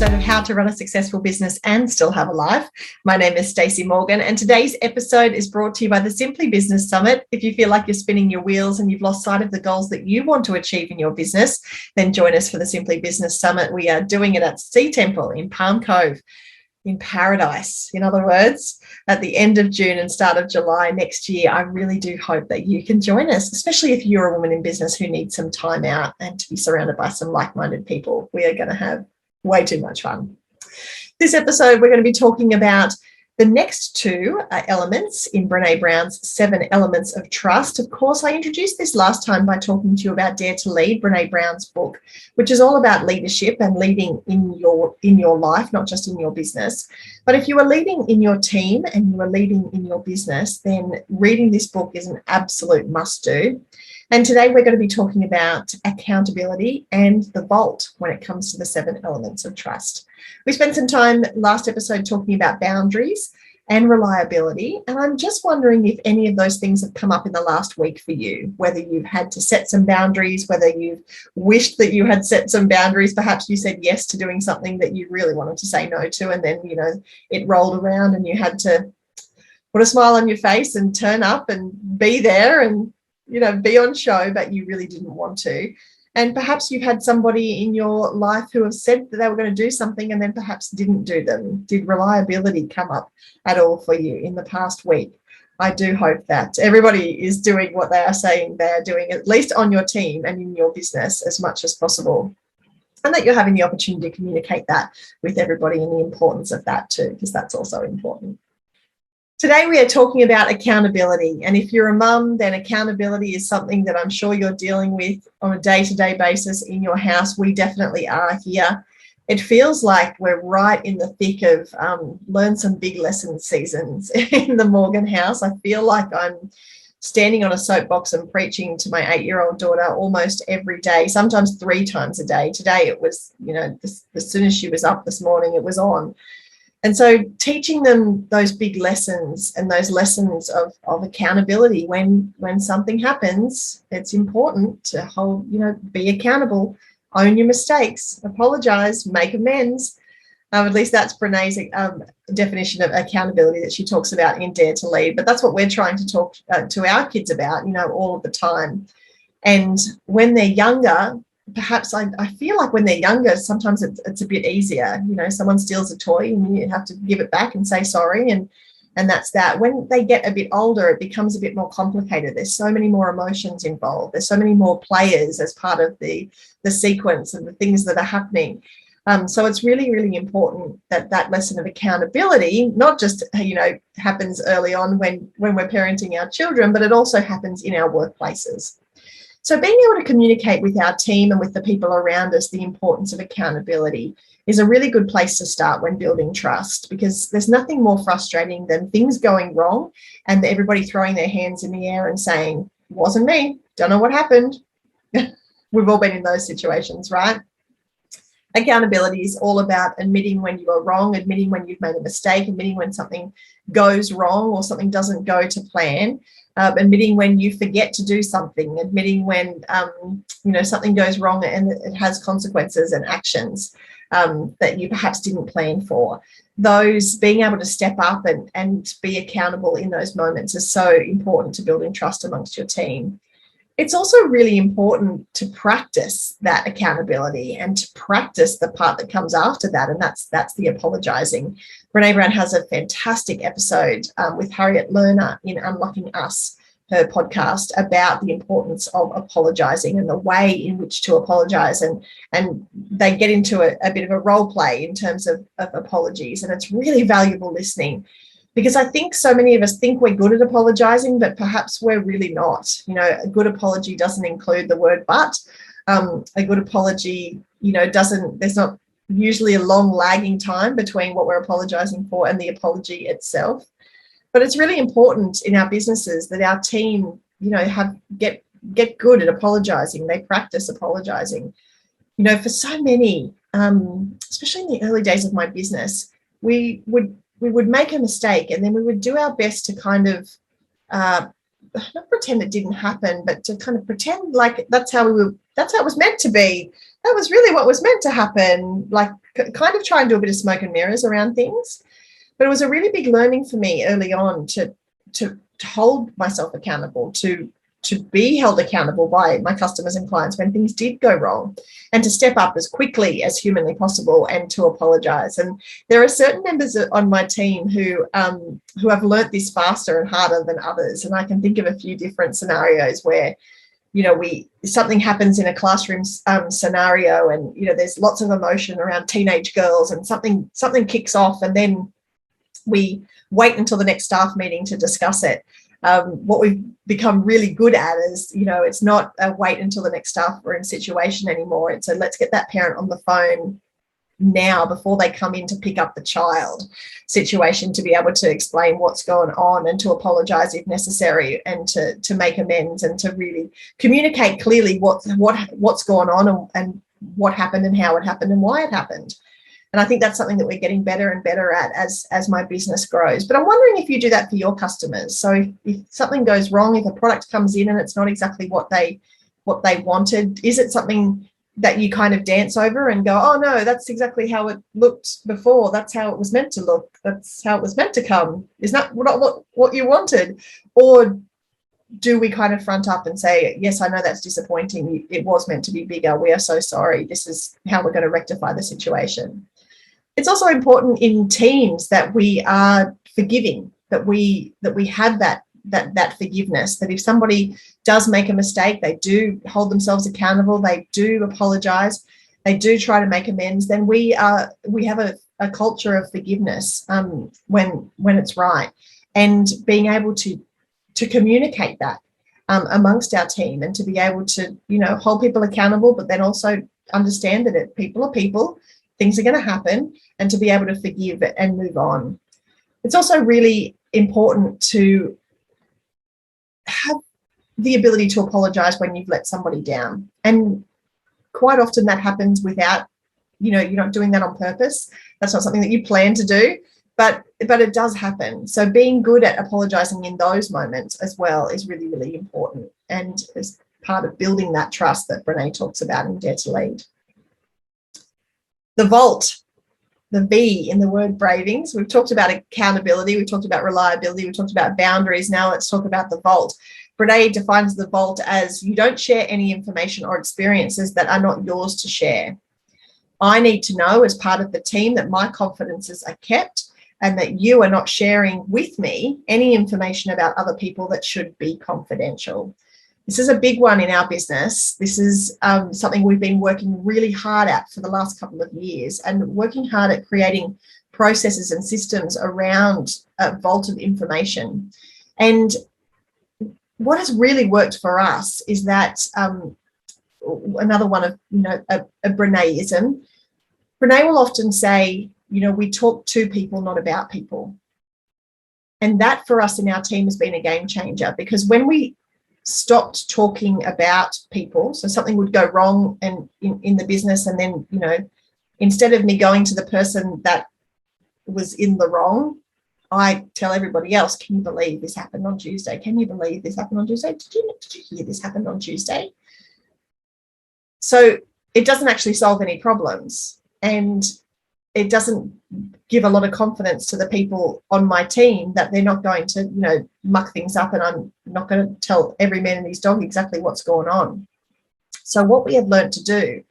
episode of How to Run a Successful Business and Still Have a Life. My name is Stacey Morgan, and today's episode is brought to you by the Simply Business Summit. If you feel like you're spinning your wheels and you've lost sight of the goals that you want to achieve in your business, then join us for the Simply Business Summit. We are doing it at Sea Temple in Palm Cove, in paradise, in other words, at the end of June and start of July next year. I really do hope that you can join us, especially if you're a woman in business who needs some time out and to be surrounded by some like-minded people. We are going to have way too much fun. This episode, we're going to be talking about the next two elements in Brene Brown's 7 Elements of Trust. Of course, I introduced this last time by talking to you about Dare to Lead, Brene Brown's book, which is all about leadership and leading in your life, not just in your business. But if you are leading in your team and you are leading in your business, then reading this book is an absolute must-do. And today we're going to be talking about accountability and the vault when it comes to the 7 elements of trust. We spent some time last episode talking about boundaries and reliability, and I'm just wondering if any of those things have come up in the last week for you, whether you've had to set some boundaries, whether you've wished that you had set some boundaries. Perhaps you said yes to doing something that you really wanted to say no to, and then, it rolled around and you had to put a smile on your face and turn up and be there and be on show, but you really didn't want to. And perhaps you've had somebody in your life who have said that they were going to do something and then perhaps didn't do them. Did reliability come up at all for you in the past week? I do hope that everybody is doing what they are saying they are doing, at least on your team and in your business, as much as possible. And that you're having the opportunity to communicate that with everybody and the importance of that too, because that's also important. Today we are talking about accountability, and if you're a mum, then accountability is something that I'm sure you're dealing with on a day-to-day basis in your house. We definitely are here. It feels like we're right in the thick of learn some big lesson seasons in the Morgan house. I feel like I'm standing on a soapbox and preaching to my 8-year-old daughter almost every day, sometimes 3 times a day. Today it was, as soon as she was up this morning, it was on. And so teaching them those big lessons and those lessons of accountability when something happens, it's important to be accountable, own your mistakes, apologize, make amends. At least that's Brene's definition of accountability that she talks about in Dare to Lead. But that's what we're trying to talk to our kids about, all of the time. And when they're younger, perhaps I feel like when they're younger, sometimes it's a bit easier. Someone steals a toy and you have to give it back and say sorry, and that's that. When they get a bit older, it becomes a bit more complicated. There's so many more emotions involved. There's so many more players as part of the sequence and the things that are happening. So it's really, really important that lesson of accountability not just happens early on when we're parenting our children, but it also happens in our workplaces. So being able to communicate with our team and with the people around us the importance of accountability is a really good place to start when building trust, because there's nothing more frustrating than things going wrong and everybody throwing their hands in the air and saying, wasn't me, don't know what happened. We've all been in those situations, right? Accountability is all about admitting when you are wrong, admitting when you've made a mistake, admitting when something goes wrong or something doesn't go to plan. Admitting when you forget to do something, admitting when something goes wrong and it has consequences and actions that you perhaps didn't plan for. Those being able to step up and be accountable in those moments is so important to building trust amongst your team. It's also really important to practice that accountability and to practice the part that comes after that, and that's the apologizing. Brene Brown has a fantastic episode with Harriet Lerner in Unlocking Us, her podcast, about the importance of apologizing and the way in which to apologize. And they get into a bit of a role play in terms of apologies, and it's really valuable listening. Because I think so many of us think we're good at apologizing, but perhaps we're really not. A good apology doesn't include the word but. A good apology, there's not usually a long lagging time between what we're apologizing for and the apology itself. But it's really important in our businesses that our team, get good at apologizing. They practice apologizing. For so many, especially in the early days of my business, we would make a mistake and then we would do our best to kind of not pretend it didn't happen, but to kind of pretend like that's how it was meant to be. that was really what was meant to happen, like kind of try and do a bit of smoke and mirrors around things. But it was a really big learning for me early on to hold myself accountable, to be held accountable by my customers and clients when things did go wrong, and to step up as quickly as humanly possible and to apologize. And there are certain members on my team who have learnt this faster and harder than others. And I can think of a few different scenarios where, you know, something happens in a classroom scenario, and, you know, there's lots of emotion around teenage girls, and something kicks off, and then we wait until the next staff meeting to discuss it. What we've become really good at is, you know, it's not a wait until the next staff room situation anymore. It's a let's get that parent on the phone now before they come in to pick up the child situation, to be able to explain what's going on and to apologize if necessary, and to make amends, and to really communicate clearly what's going on and what happened and how it happened and why it happened. And I think that's something that we're getting better and better at as my business grows. But I'm wondering if you do that for your customers. So if something goes wrong, if a product comes in and it's not exactly what they wanted, is it something that you kind of dance over and go, oh no, that's exactly how it looked before. That's how it was meant to look. That's how it was meant to come. Is that not what you wanted? Or do we kind of front up and say, yes, I know that's disappointing. It was meant to be bigger. We are so sorry. This is how we're going to rectify the situation. It's also important in teams that we are forgiving, that we have that forgiveness, that if somebody does make a mistake, they do hold themselves accountable, they do apologize, they do try to make amends, then we have a culture of forgiveness when it's right, and being able to communicate that amongst our team, and to be able to, you know, hold people accountable, but then also understand that people are people, things are going to happen, and to be able to forgive it and move on. It's also really important to have the ability to apologize when you've let somebody down. And quite often that happens without, you know, you're not doing that on purpose. That's not something that you plan to do, but it does happen. So being good at apologizing in those moments as well is really, really important, and is part of building that trust that Brene talks about in Dare to Lead. The vault, the V in the word Bravings. We've talked about accountability, we've talked about reliability, we've talked about boundaries. Now let's talk about the vault. Brene defines the vault as you don't share any information or experiences that are not yours to share. I need to know as part of the team that my confidences are kept, and that you are not sharing with me any information about other people that should be confidential. This is a big one in our business. This is something we've been working really hard at for the last couple of years, and working hard at creating processes and systems around a vault of information. And what has really worked for us is that another one of, you know, a Breneism. Brene will often say, you know, we talk to people, not about people. And that for us in our team has been a game changer, because when we stopped talking about people, so something would go wrong and in the business, and then, you know, instead of me going to the person that was in the wrong, I tell everybody else, can you believe this happened on Tuesday? Can you believe this happened on Tuesday? Did you hear this happened on Tuesday? So it doesn't actually solve any problems, and it doesn't give a lot of confidence to the people on my team that they're not going to, you know, muck things up, and I'm not going to tell every man and his dog exactly what's going on. So what we have learned to do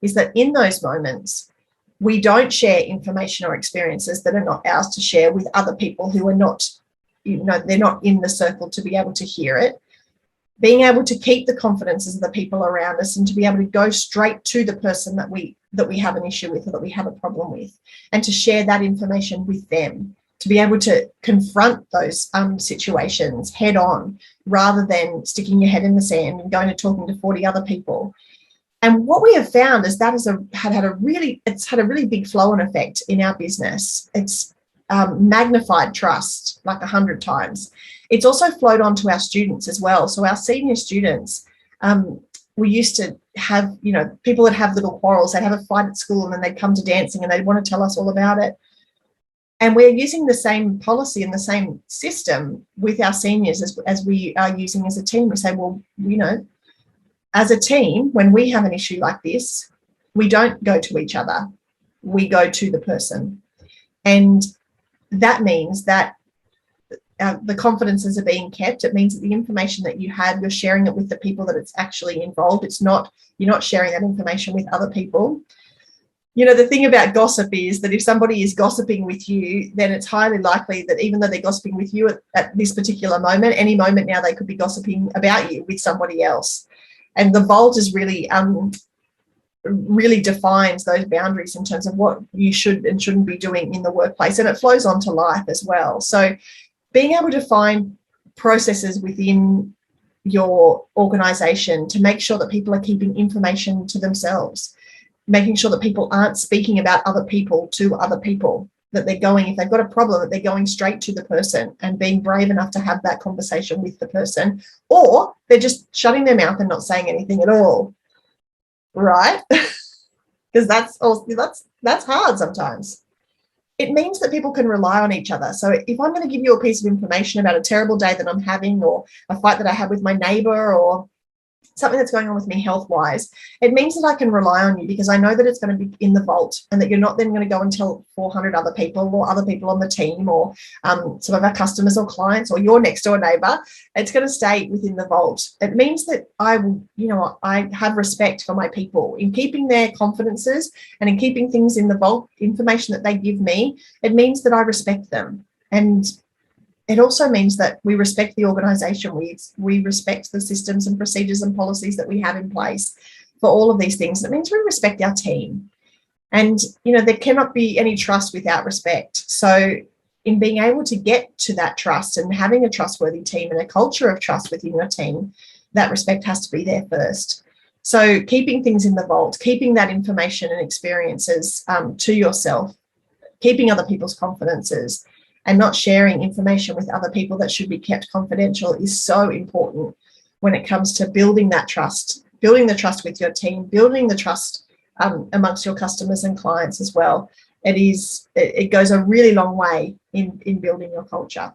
is that in those moments, we don't share information or experiences that are not ours to share with other people who are not, you know, they're not in the circle to be able to hear it. Being able to keep the confidences of the people around us, and to be able to go straight to the person that we have an issue with, or that we have a problem with, and to share that information with them, to be able to confront those situations head on, rather than sticking your head in the sand and going and talking to 40 other people. And what we have found is that had a really big flow-on effect in our business. It's magnified trust like 100 times. It's also flowed on to our students as well. So our senior students, we used to have, you know, people that have little quarrels, they'd have a fight at school, and then they'd come to dancing and they'd want to tell us all about it. And we're using the same policy and the same system with our seniors as we are using as a team. We say, well, you know, as a team, when we have an issue like this, we don't go to each other. We go to the person. And that means that the confidences are being kept. It means that the information that you have, you're sharing it with the people that it's actually involved. You're not sharing that information with other people. The thing about gossip is that if somebody is gossiping with you, then it's highly likely that even though they're gossiping with you at this particular moment, any moment now they could be gossiping about you with somebody else. And the vault is really defines those boundaries in terms of what you should and shouldn't be doing in the workplace. And it flows on to life as well. So being able to find processes within your organization to make sure that people are keeping information to themselves, making sure that people aren't speaking about other people to other people, that they're going, if they've got a problem, that they're going straight to the person and being brave enough to have that conversation with the person, or they're just shutting their mouth and not saying anything at all, right? Because that's hard sometimes. It means that people can rely on each other. So if I'm going to give you a piece of information about a terrible day that I'm having, or a fight that I had with my neighbor, or something that's going on with me health-wise, it means that I can rely on you because I know that it's going to be in the vault and that you're not then going to go and tell 400 other people or other people on the team or some of our customers or clients or your next door neighbor. It's going to stay within the vault. It means that I have respect for my people in keeping their confidences and in keeping things in the vault, information that they give me. It means that I respect them. And it also means that we respect the organisation. We respect the systems and procedures and policies that we have in place for all of these things. It means we respect our team. And, there cannot be any trust without respect. So in being able to get to that trust and having a trustworthy team and a culture of trust within your team, that respect has to be there first. So keeping things in the vault, keeping that information and experiences to yourself, keeping other people's confidences, and not sharing information with other people that should be kept confidential is so important when it comes to building that trust, building the trust with your team, building the trust amongst your customers and clients as well. It goes a really long way in building your culture.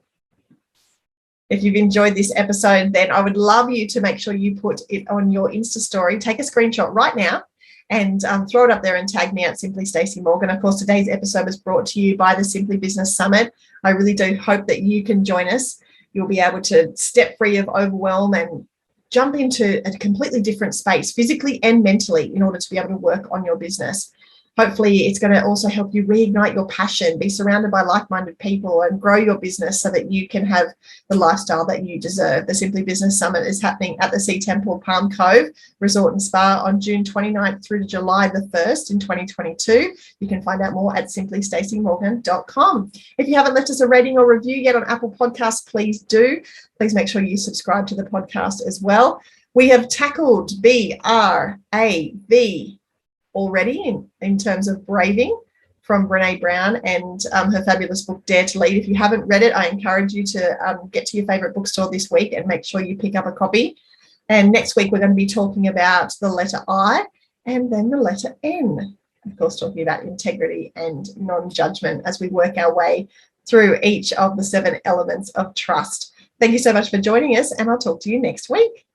If you've enjoyed this episode, then I would love you to make sure you put it on your Insta story. Take a screenshot right now and throw it up there and tag me at Simply Stacey Morgan. Of course, today's episode was brought to you by the Simply Business Summit. I really do hope that you can join us. You'll be able to step free of overwhelm and jump into a completely different space, physically and mentally, in order to be able to work on your business. Hopefully, it's going to also help you reignite your passion, be surrounded by like-minded people, and grow your business so that you can have the lifestyle that you deserve. The Simply Business Summit is happening at the Sea Temple Palm Cove Resort and Spa on June 29th through to July the 1st in 2022. You can find out more at simplystaceymorgan.com. If you haven't left us a rating or review yet on Apple Podcasts, please do. Please make sure you subscribe to the podcast as well. We have tackled BRAV already in terms of braving from Brene Brown and her fabulous book, Dare to Lead. If you haven't read it, I encourage you to get to your favourite bookstore this week and make sure you pick up a copy. And next week, we're going to be talking about the letter I and then the letter N. Of course, talking about integrity and non-judgment as we work our way through each of the 7 elements of trust. Thank you so much for joining us, and I'll talk to you next week.